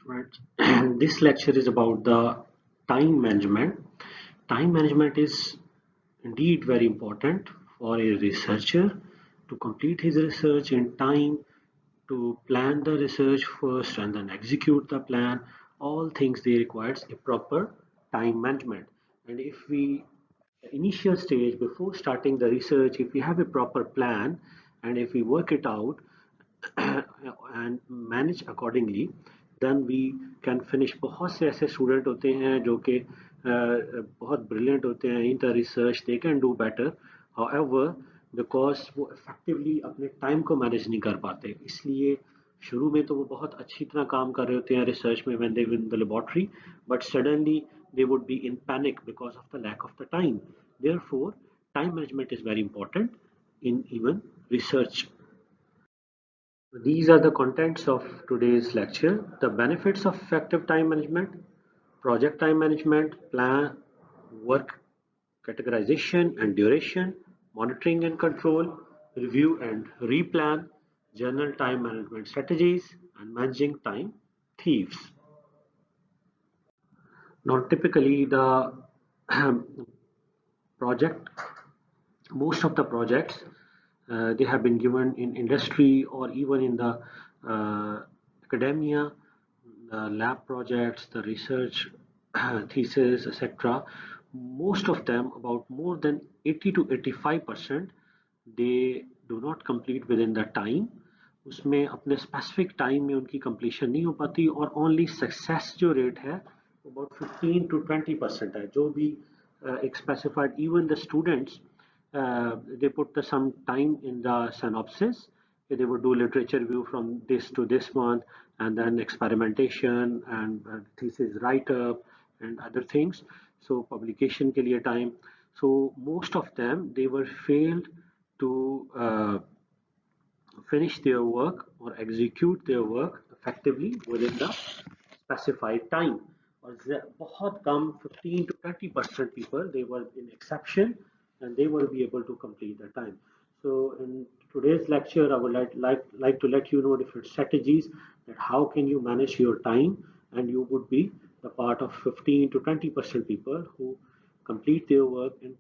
Right. This lecture is about the time management. Time management is indeed very important for a researcher to complete his research in time, to plan the research first and then execute the plan. All things they requires a proper time management. And if we initial stage before starting the research, if we have a proper plan and if we work it out and manage accordingly, then we can finish. बहुत से ऐसे student होते हैं जो कि बहुत brilliant होते हैं in the research, they can do better, however because वो इफेक्टिवली अपने टाइम को मैनेज नहीं कर पाते, इसलिए शुरू में तो वो बहुत अच्छी तरह काम कर रहे होते हैं रिसर्च में when they in the laboratory, but suddenly they would be in panic because of the lack of the time. Therefore, time management is very important in even research. These are the contents of today's lecture. The benefits of effective time management: project time management, plan, work categorization and duration, monitoring and control, review and replan, general time management strategies, and managing time thieves. Now, typically the project, most of the projects, they have been given in industry or even in the academia, the lab projects, the research thesis, etc. Most of them, about more than 80 to 85%, they do not complete within the time. उसमें अपने specific time में उनकी completion नहीं हो पाती, और only success जो rate है about 15 to 20% है, जो भी एक specified, even the students, they put some time in the synopsis. They would do literature review from this to this month, and then experimentation and thesis write up and other things. So publication के लिए time. So most of them, they were failed to finish their work or execute their work effectively within the specified time. और बहुत कम 15 to 20% people, they were in exception and they will be able to complete the time. So in today's lecture, I would like to let you know different strategies that how can you manage your time, and you would be the part of 15 to 20% people who complete their work in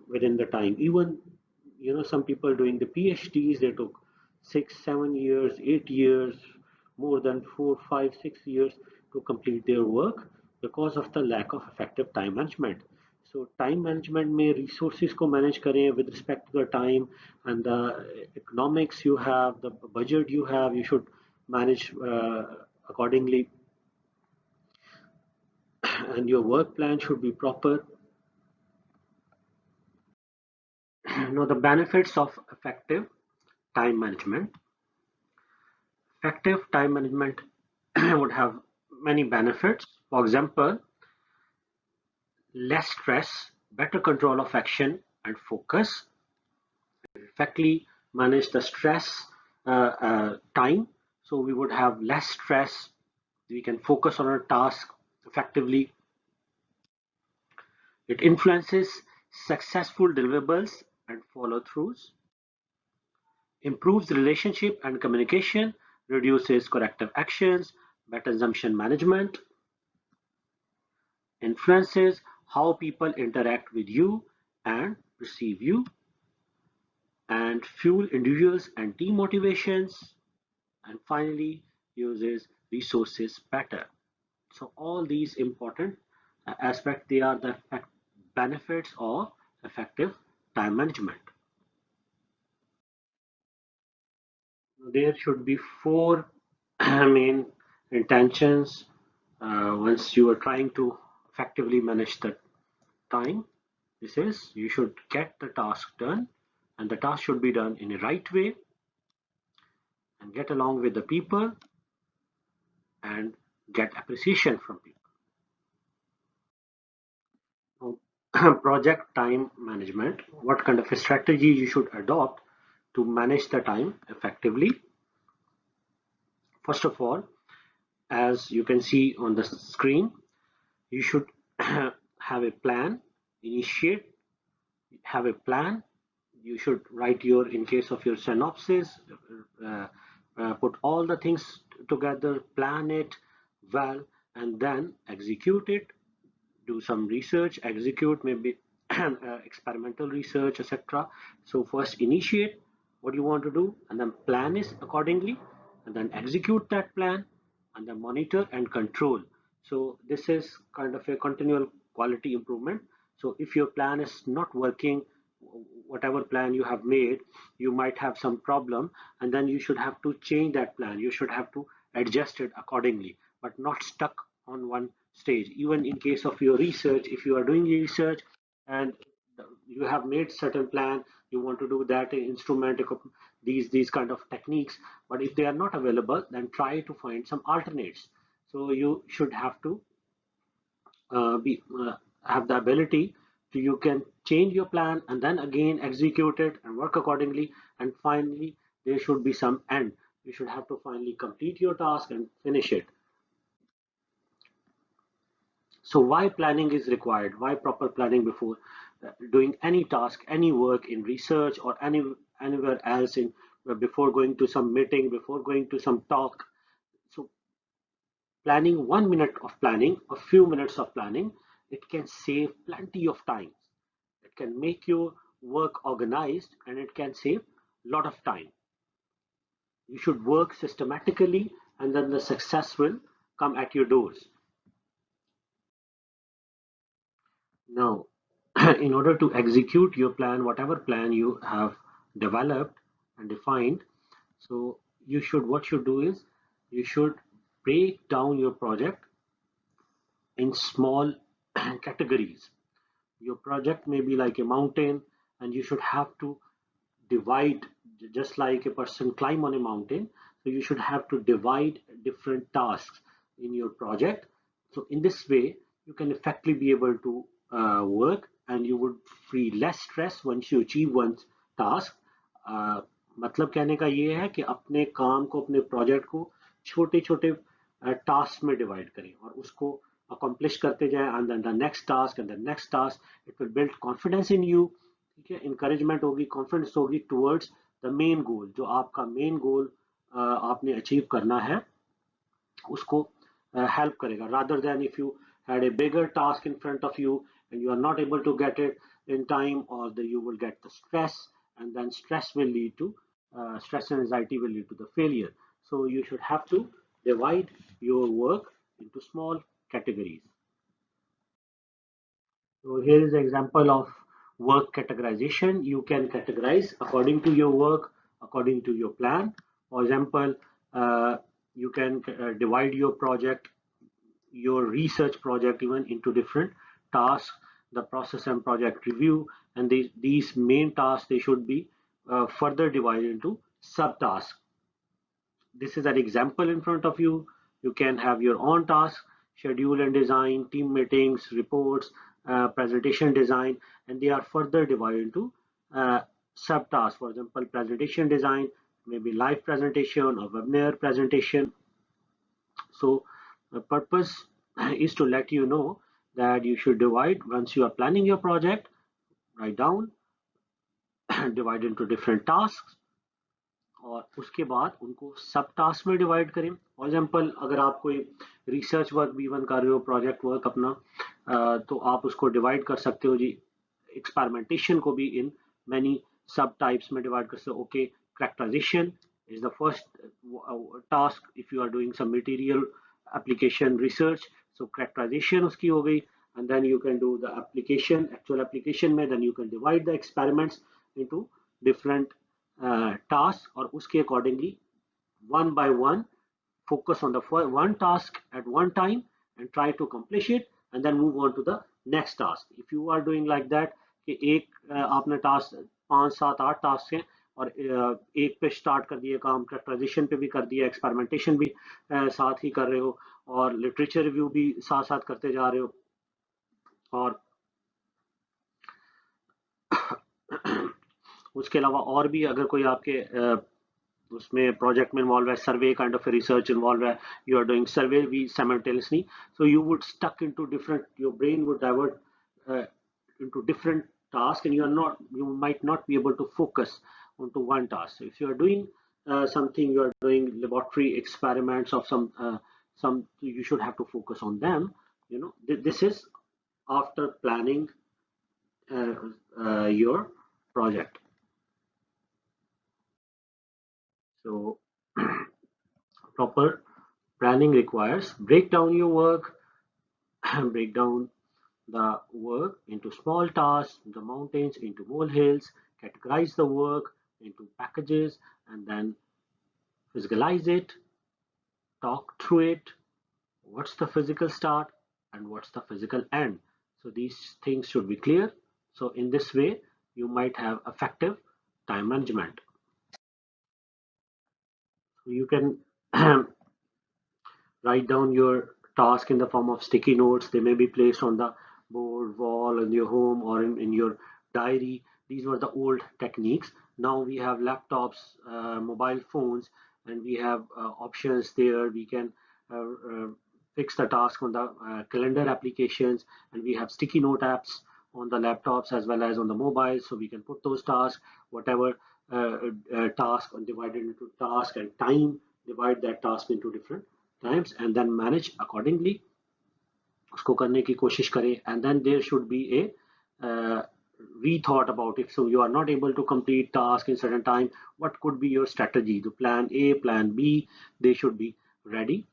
within the time. Even some people doing the PhDs, they took 6 7 years, 8 years, more than 4 5 6 years to complete their work because of the lack of effective time management. So time management में resources को manage करें with respect to the time and the economics you have, the budget you have, you should manage accordingly, and your work plan should be proper. Now, the benefits of effective time management. Effective time management would have many benefits. For example, less stress, better control of action and focus. Effectively manage the stress time, so we would have less stress. We can focus on our task effectively. It influences successful deliverables and follow-throughs, improves relationship and communication, reduces corrective actions, better assumption management, influences how people interact with you and perceive you, and fuel individuals and team motivations, and finally uses resources better. So all these important aspects, they are the benefits of effective time management. There should be four main intentions once you are trying to effectively manage the time. This is, you should get the task done, and the task should be done in a right way, and get along with the people, and get appreciation from people. Now, project time management. What kind of a strategy you should adopt to manage the time effectively? First of all, as you can see on the screen, you should have a plan, initiate, have a plan. You should write your, in case of your synopsis, put all the things together, plan it well, and then execute it. Do some research, execute maybe experimental research, etc. So first initiate what you want to do, and then plan it accordingly, and then execute that plan, and then monitor and control. So this is kind of a continual quality improvement. So if your plan is not working, whatever plan you have made, you might have some problem, and then you should have to change that plan. You should have to adjust it accordingly, but not stuck on one stage. Even in case of your research, if you are doing research and you have made certain plan, you want to do that instrument, these kind of techniques, but if they are not available, then try to find some alternates. So you should have to be have the ability to, you can change your plan and then again execute it and work accordingly, and finally there should be some end. You should have to finally complete your task and finish it. So why planning is required? Why proper planning before doing any task, any work in research or anywhere else, in before going to some meeting, before going to some talk? So planning, 1 minute of planning, a few minutes of planning, it can save plenty of time. It can make your work organized, and it can save a lot of time. You should work systematically, and then the success will come at your doors. Now, in order to execute your plan, whatever plan you have developed and defined, so what you do is you should break down your project in small categories. Your project may be like a mountain, and you should have to divide, just like a person climb on a mountain. So you should have to divide different tasks in your project. So in this way, you can effectively be able to work, and you would free less stress once you achieve one task. मतलब कहने का ये है कि अपने काम को, अपने प्रोजेक्ट को छोटे छोटे टास्क में डिवाइड करें और उसको अकम्प्लिश करते जाएं, and then the next task and the next task, it will build confidence in you. ठीक है, इंकरेजमेंट होगी, कॉन्फिडेंस होगी टुवर्ड्स द मेन गोल। जो आपका मेन गोल आपने अचीव करना है, उसको हेल्प करेगा, rather than if you had a bigger task in front of you and you are not able to get it in time, or you will get the stress, and then stress will lead to stress and anxiety will lead to the failure. So you should have to divide your work into small categories. So here is an example of work categorization. You can categorize according to your work, according to your plan. For example, you can divide your project, your research project even, into different tasks, the process and project review, and these main tasks, they should be further divided into subtasks. This is an example in front of you. You can have your own task, schedule and design, team meetings, reports, presentation design, and they are further divided into subtasks. For example, presentation design, maybe live presentation or webinar presentation. So the purpose is to let you know that you should divide, once you are planning your project, write down, divide into different tasks, और उसके बाद उनको सब task में divide करें। For example, अगर आप कोई रिसर्च वर्क भी वन कर रहे हो, प्रोजेक्ट वर्क अपना, तो आप उसको डिवाइड कर सकते हो जी। एक्सपेरिमेंटेशन को भी इन मैनी सब टाइप्स में डिवाइड कर सकते हो। Okay, characterization is the first task if you are doing some material application research. So characterization उसकी हो गई, and then you can do the application, actual application में then you can divide the experiments into different task, और उसके accordingly one by one focus on the one task at one time and try to accomplish it, and then move on to the next task. If you are doing like that कि एक आपने task 5 7 8 task हैं और एक पे start कर दिए काम, कैरेक्टराइजेशन पे भी कर दिया, एक्सपेरिमेंटेशन भी साथ ही कर रहे हो, और लिटरेचर रिव्यू भी साथ साथ करते जा रहे हो, और उसके अलावा और भी अगर कोई आपके उसमें प्रोजेक्ट में इन्वॉल्व है, survey kind of research involve है, यू आर डूइंग सर्वे भी simultaneously, so you would stuck into different, your brain would divert into different tasks, and you might not be able to focus onto one task. So if you are doing something you are doing laboratory experiments of some you should have to focus on them. This is after planning uh, your project. So proper planning requires break down your work, break down the work into small tasks, the mountains into molehills, categorize the work into packages, and then visualize it, talk through it. What's the physical start and what's the physical end? So these things should be clear. So in this way, you might have effective time management. So you can write down your task in the form of sticky notes. They may be placed on the board, wall, in your home, or in your diary. These were the old techniques. Now we have laptops, mobile phones, and we have options there. We can fix the task on the calendar applications, and we have sticky note apps on the laptops as well as on the mobile. So we can put those tasks, whatever task, divided into task and time, divide that task into different times and then manage accordingly, उसको करने की कोशिश करें. And then there should be a rethought about it. So you are not able to complete task in certain time, what could be your strategy? The plan A, plan B, they should be ready